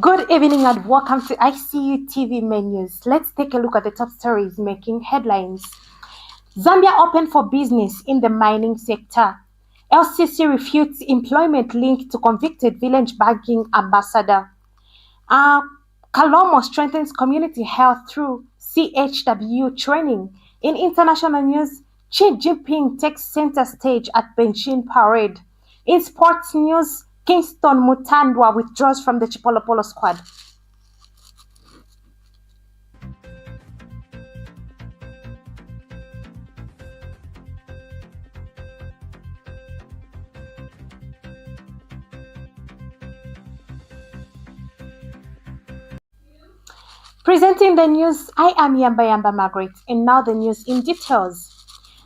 Good evening and welcome to ICU TV menus. Let's take a look at the top stories making headlines. Zambia open for business in the mining sector. LCC refutes employment linked to convicted village banking ambassador. Kalomo strengthens community health through CHW training. In international news, Xi Jinping takes center stage at Beijing parade. In sports news, Kingston Mutandwa withdraws from the Chipolopolo squad. Presenting the news, I am Yamba Margaret, and now the news in details.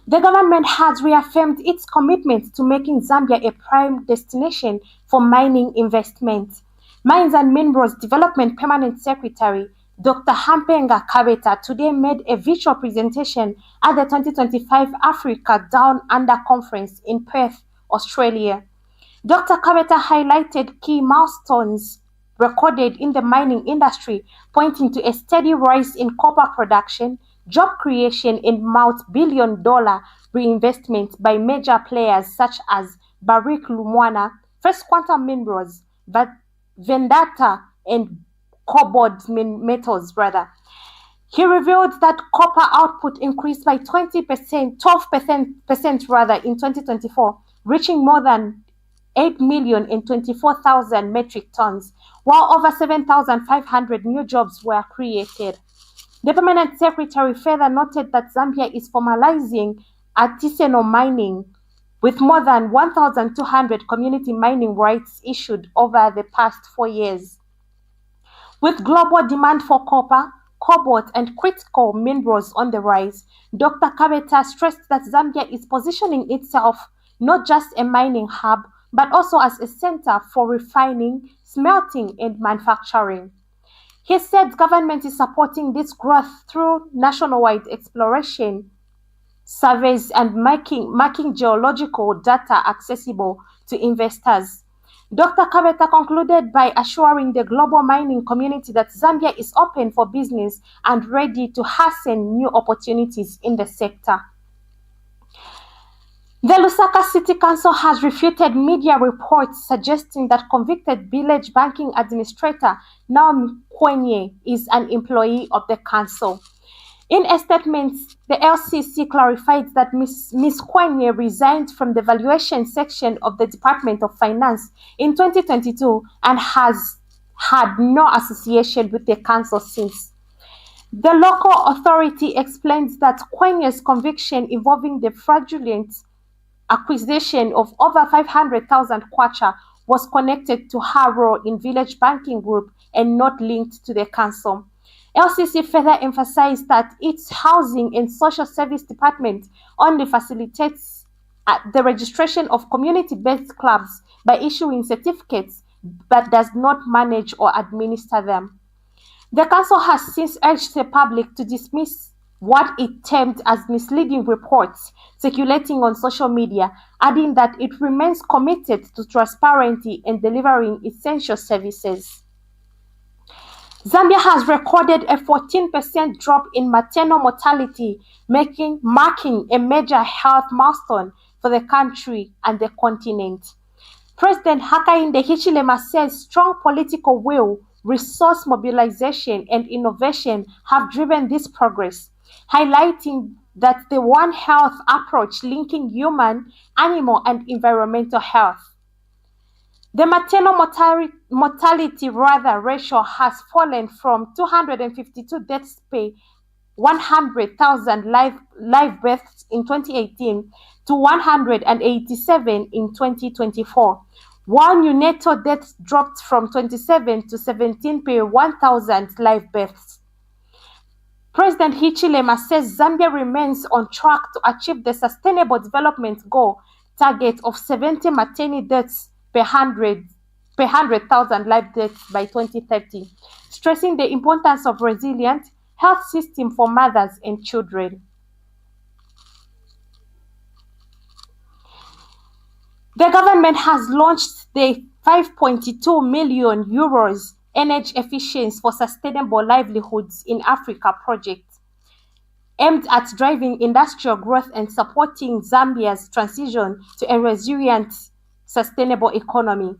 The government has reaffirmed its commitment to making Zambia a prime destination for mining investment. Mines and Minerals Development Permanent Secretary Dr. Hampenga Kabeta today made a virtual presentation at the 2025 Africa Down Under Conference in Perth, Australia. Dr. Kabeta highlighted key milestones recorded in the mining industry, pointing to a steady rise in copper production, job creation, and multi-billion-dollar reinvestment by major players such as Barrick Lumwana, First Quantum Minerals, Vendetta, and Cobalt Metals. He revealed that copper output increased by 12% in 2024, reaching more than 8,024,000 metric tons, while over 7,500 new jobs were created. The permanent secretary further noted that Zambia is formalizing artisanal mining, with more than 1,200 community mining rights issued over the past 4 years. With global demand for copper, cobalt, and critical minerals on the rise, Dr. Kabeta stressed that Zambia is positioning itself not just a mining hub, but also as a center for refining, smelting, and manufacturing. He said government is supporting this growth through nationwide exploration surveys and making geological data accessible to investors. Dr. Kabeta concluded by assuring the global mining community that Zambia is open for business and ready to hasten new opportunities in the sector. The Lusaka City Council has refuted media reports suggesting that convicted village banking administrator Naomi Kwenye is an employee of the council. In a statement, the LCC clarified that Ms. Kwenye resigned from the valuation section of the Department of Finance in 2022 and has had no association with the council since. The local authority explains that Kwenye's conviction involving the fraudulent acquisition of over 500,000 kwacha was connected to her role in village banking group and not linked to the council. LCC further emphasized that its housing and social service department only facilitates the registration of community-based clubs by issuing certificates, but does not manage or administer them. The council has since urged the public to dismiss what it termed as misleading reports circulating on social media, adding that it remains committed to transparency and delivering essential services. Zambia has recorded a 14% drop in maternal mortality, marking a major health milestone for the country and the continent. President Hakainde Hichilema says strong political will, resource mobilization, and innovation have driven this progress, highlighting that the One Health approach linking human, animal, and environmental health. The maternal mortality ratio has fallen from 252 deaths per 100,000 live births in 2018 to 187 in 2024, while neonatal deaths dropped from 27 to 17 per 1,000 live births. President Hichilema says Zambia remains on track to achieve the Sustainable Development Goal target of 70 maternal deaths per 100,000 live deaths by 2030, stressing the importance of resilient health system for mothers and children. The government has launched the €5.2 million Energy Efficiency for Sustainable Livelihoods in Africa project, aimed at driving industrial growth and supporting Zambia's transition to a resilient, sustainable economy.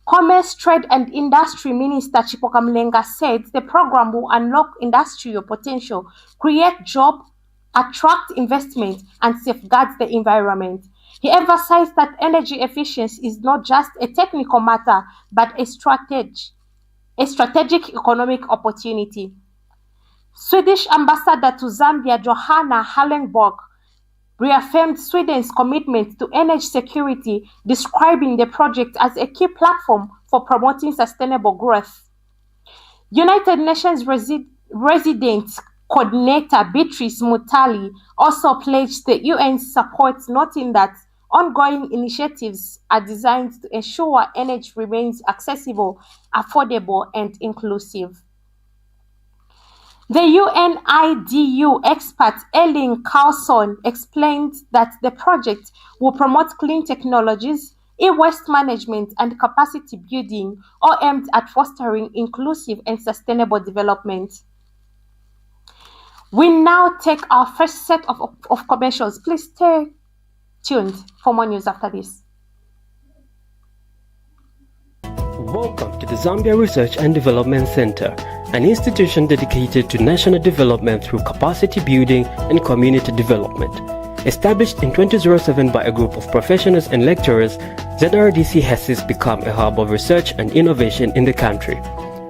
Commerce, Trade and Industry Minister Chipolopolo said the program will unlock industrial potential, create jobs, attract investment, and safeguard the environment. He emphasized that energy efficiency is not just a technical matter, but a strategic economic opportunity. Swedish Ambassador to Zambia Johanna Hallenborg reaffirmed Sweden's commitment to energy security, describing the project as a key platform for promoting sustainable growth. United Nations Resident Coordinator Beatrice Mutali also pledged the UN's support, noting that ongoing initiatives are designed to ensure energy remains accessible, affordable, and inclusive. The UNIDU expert Erling Carlson explained that the project will promote clean technologies, e-waste management, and capacity building, all aimed at fostering inclusive and sustainable development. We now take our first set of commercials. Please stay tuned for more news after this. Welcome to the Zambia Research and Development Center, an institution dedicated to national development through capacity building and community development. Established in 2007 by a group of professionals and lecturers, ZRDC has since become a hub of research and innovation in the country.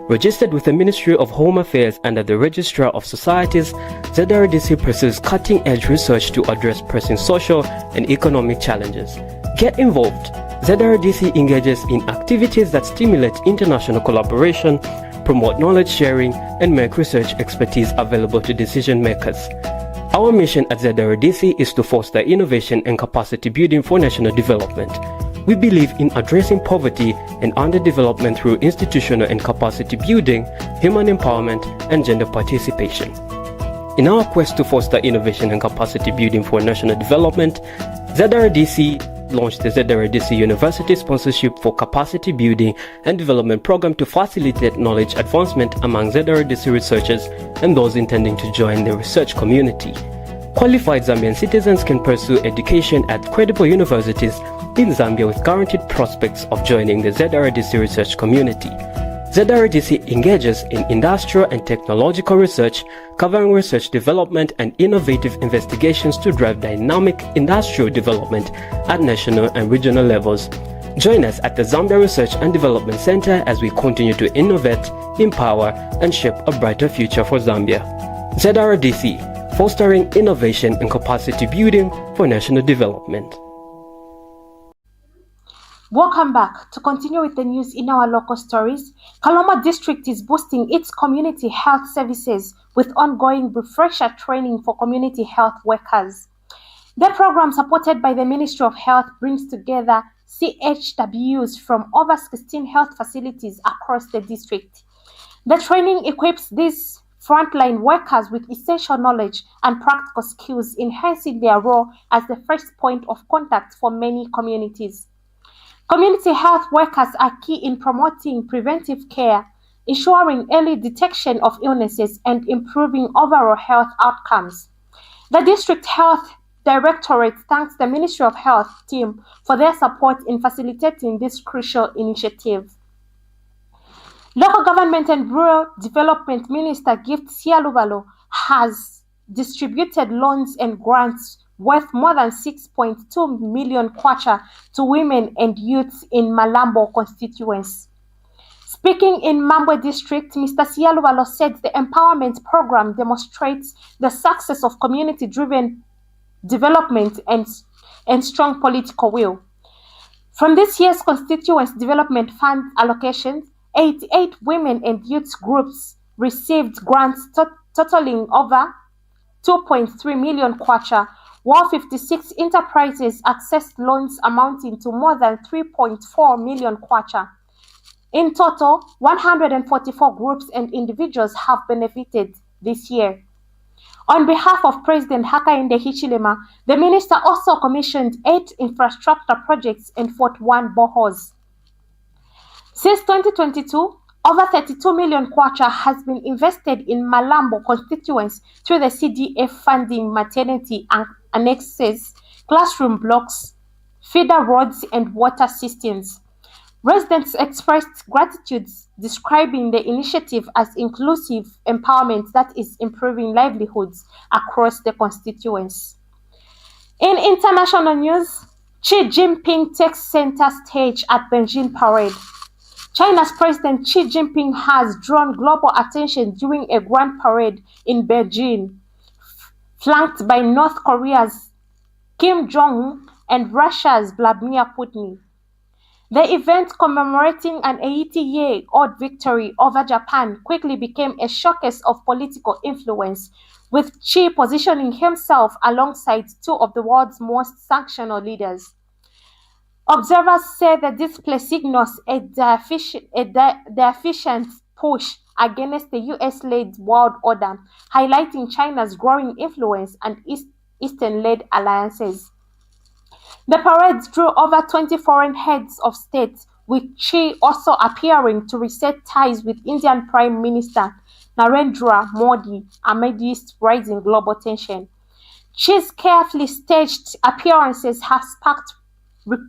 Registered with the Ministry of Home Affairs under the Registrar of Societies, ZRDC pursues cutting-edge research to address pressing social and economic challenges. Get involved. ZRDC engages in activities that stimulate international collaboration, promote knowledge sharing, and make research expertise available to decision makers. Our mission at ZRDC is to foster innovation and capacity building for national development. We believe in addressing poverty and underdevelopment through institutional and capacity building, human empowerment, and gender participation. In our quest to foster innovation and capacity building for national development, ZRDC launched the ZRDC University Sponsorship for Capacity Building and Development Program to facilitate knowledge advancement among ZRDC researchers and those intending to join the research community. Qualified Zambian citizens can pursue education at credible universities in Zambia with guaranteed prospects of joining the ZRDC research community. ZRDC engages in industrial and technological research, covering research development and innovative investigations to drive dynamic industrial development at national and regional levels. Join us at the Zambia Research and Development Center as we continue to innovate, empower, and shape a brighter future for Zambia. ZRDC, fostering innovation and capacity building for national development. Welcome back. To continue with the news in our local stories, Kalomo district is boosting its community health services with ongoing refresher training for community health workers. The program, supported by the Ministry of Health, brings together CHWs from over 16 health facilities across the district. The training equips these frontline workers with essential knowledge and practical skills, enhancing their role as the first point of contact for many communities. Community health workers are key in promoting preventive care, ensuring early detection of illnesses, and improving overall health outcomes. The District Health Directorate thanks the Ministry of Health team for their support in facilitating this crucial initiative. Local Government and Rural Development Minister Gift Sialubalo has distributed loans and grants worth more than 6.2 million kwacha to women and youths in Malambo constituency. Speaking in Mambwe district, Mr. Sialubalo said the empowerment program demonstrates the success of community-driven development and strong political will. From this year's constituency development fund allocations, 88 women and youth groups received grants totaling over 2.3 million kwacha, while 56 enterprises accessed loans amounting to more than 3.4 million kwacha. In total, 144 groups and individuals have benefited this year. On behalf of President Hakainde Hichilema, the minister also commissioned 8 infrastructure projects and 41 boreholes. Since 2022, Over 32 million kwacha has been invested in Malambo constituents through the CDF funding maternity annexes, classroom blocks, feeder roads and water systems. Residents expressed gratitude, describing the initiative as inclusive empowerment that is improving livelihoods across the constituents. In international news, Xi Jinping takes center stage at Beijing parade. China's President Xi Jinping has drawn global attention during a grand parade in Beijing, flanked by North Korea's Kim Jong-un and Russia's Vladimir Putin. The event, commemorating an 80-year-old victory over Japan, quickly became a showcase of political influence, with Xi positioning himself alongside two of the world's most sanctioned leaders. Observers say the display signals a deficient push against the US-led world order, highlighting China's growing influence and Eastern-led alliances. The parade drew over 20 foreign heads of state, with Xi also appearing to reset ties with Indian Prime Minister Narendra Modi amidst rising global tension. Xi's carefully staged appearances have sparked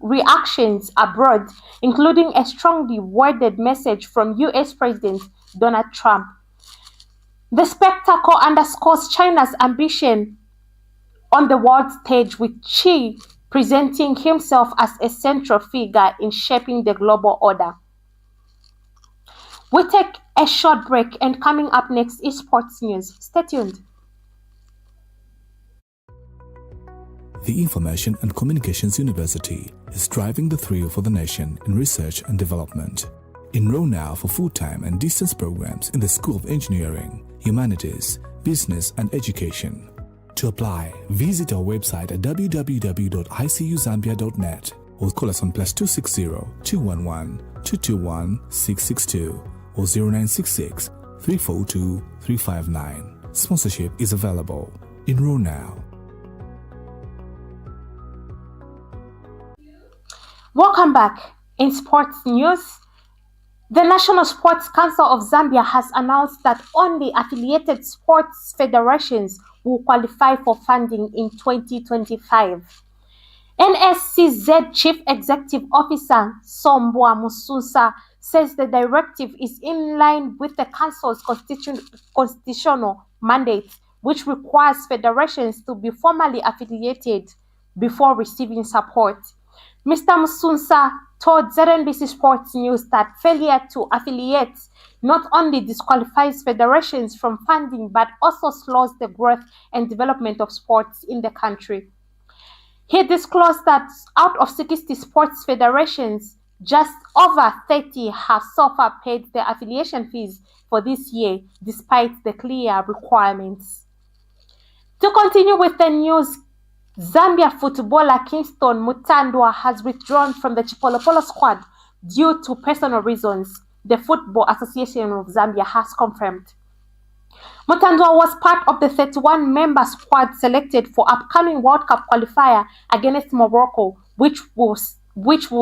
reactions abroad, including a strongly worded message from US President Donald Trump. The spectacle underscores China's ambition on the world stage, with Xi presenting himself as a central figure in shaping the global order. We take a short break, and coming up next is sports news. Stay tuned. The Information and Communications University is driving the thrill for the nation in research and development. Enroll now for full-time and distance programs in the School of Engineering, Humanities, Business and Education. To apply, visit our website at www.icuzambia.net or call us on +260 211 221 662 or 0966 342 359. Sponsorship is available. Enroll now. Welcome back. In sports news, the National Sports Council of Zambia has announced that only affiliated sports federations will qualify for funding in 2025. NSCZ Chief Executive Officer Sombwa Mususa says the directive is in line with the Council's constitutional mandate, which requires federations to be formally affiliated before receiving support. Mr. Mususa told ZNBC Sports News that failure to affiliate not only disqualifies federations from funding but also slows the growth and development of sports in the country. He disclosed that out of 60 sports federations, just over 30 have so far paid their affiliation fees for this year, despite the clear requirements. To continue with the news, Zambia footballer Kingston Mutandwa has withdrawn from the Chipolopolo squad due to personal reasons, the Football Association of Zambia has confirmed. Mutandwa was part of the 31-member squad selected for upcoming World Cup qualifier against Morocco, which will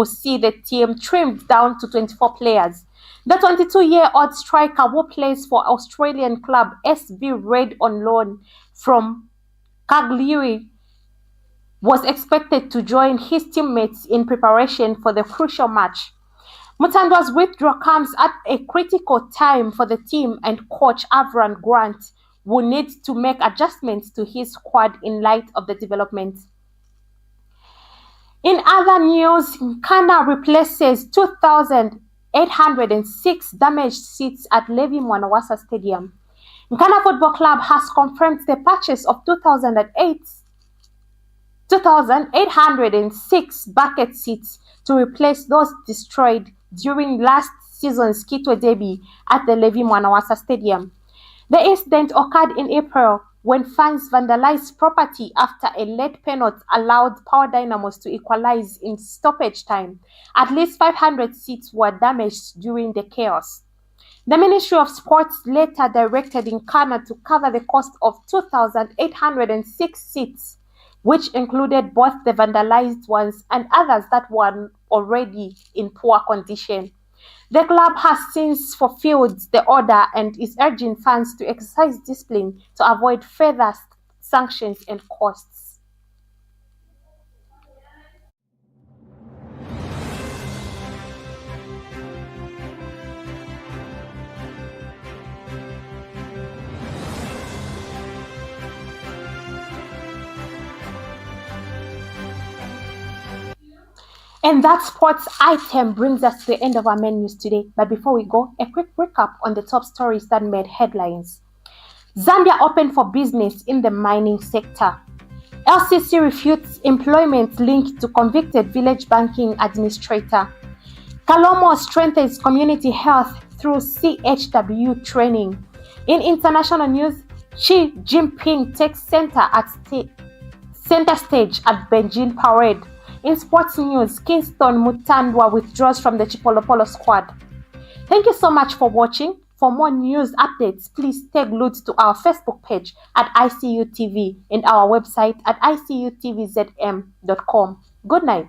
see the team trimmed down to 24 players. The 22-year-old striker, who plays for Australian club SV Red on loan from Cagliari, was expected to join his teammates in preparation for the crucial match. Mutandwa's withdrawal comes at a critical time for the team, and coach Avram Grant will need to make adjustments to his squad in light of the development. In other news, Nkana replaces 2,806 damaged seats at Levi Mwanawasa Stadium. Nkana Football Club has confirmed the purchase of 2,806 bucket seats to replace those destroyed during last season's Kitwe derby at the Levi Mwanawasa Stadium. The incident occurred in April when fans vandalized property after a late penalty allowed Power Dynamos to equalize in stoppage time. At least 500 seats were damaged during the chaos. The Ministry of Sports later directed Nkana to cover the cost of 2,806 seats, which included both the vandalized ones and others that were already in poor condition. The club has since fulfilled the order and is urging fans to exercise discipline to avoid further sanctions and costs. And that sports item brings us to the end of our main news today. But before we go, a quick recap on the top stories that made headlines. Zambia open for business in the mining sector. LCC refutes employment linked to convicted village banking administrator. Kalomo strengthens community health through CHW training. In international news, Xi Jinping takes center stage at Beijing parade. In sports news, Kingston Mutandwa withdraws from the Chipolopolo squad. Thank you so much for watching. For more news updates, please take glued to our Facebook page at ICU TV and our website at icutv.zm.com. Good night.